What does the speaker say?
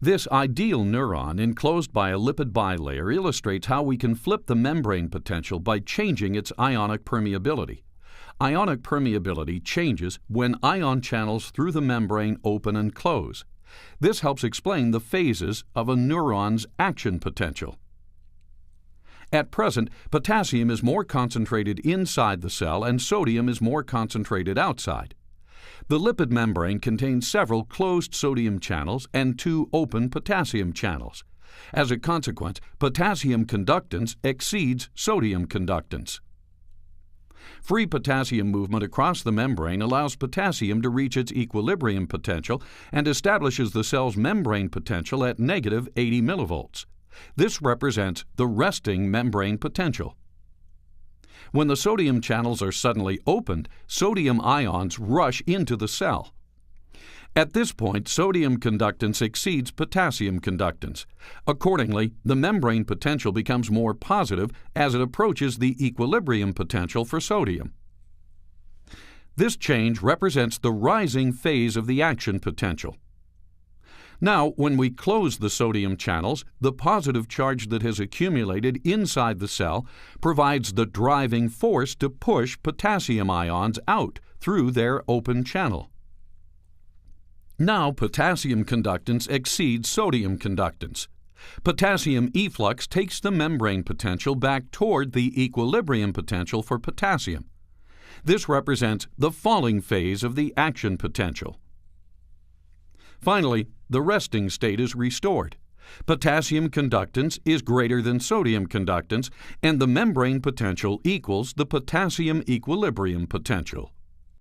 This ideal neuron enclosed by a lipid bilayer illustrates how we can flip the membrane potential by changing its ionic permeability. Ionic permeability changes when ion channels through the membrane open and close. This helps explain the phases of a neuron's action potential. At present, potassium is more concentrated inside the cell and sodium is more concentrated outside. The lipid membrane contains several closed sodium channels and 2 open potassium channels. As a consequence, potassium conductance exceeds sodium conductance. Free potassium movement across the membrane allows potassium to reach its equilibrium potential and establishes the cell's membrane potential at negative 80 millivolts. This represents the resting membrane potential. When the sodium channels are suddenly opened, sodium ions rush into the cell. At this point, sodium conductance exceeds potassium conductance. Accordingly, the membrane potential becomes more positive as it approaches the equilibrium potential for sodium. This change represents the rising phase of the action potential. Now, when we close the sodium channels, the positive charge that has accumulated inside the cell provides the driving force to push potassium ions out through their open channel. Now, potassium conductance exceeds sodium conductance. Potassium efflux takes the membrane potential back toward the equilibrium potential for potassium. This represents the falling phase of the action potential. Finally, the resting state is restored. Potassium conductance is greater than sodium conductance, and the membrane potential equals the potassium equilibrium potential.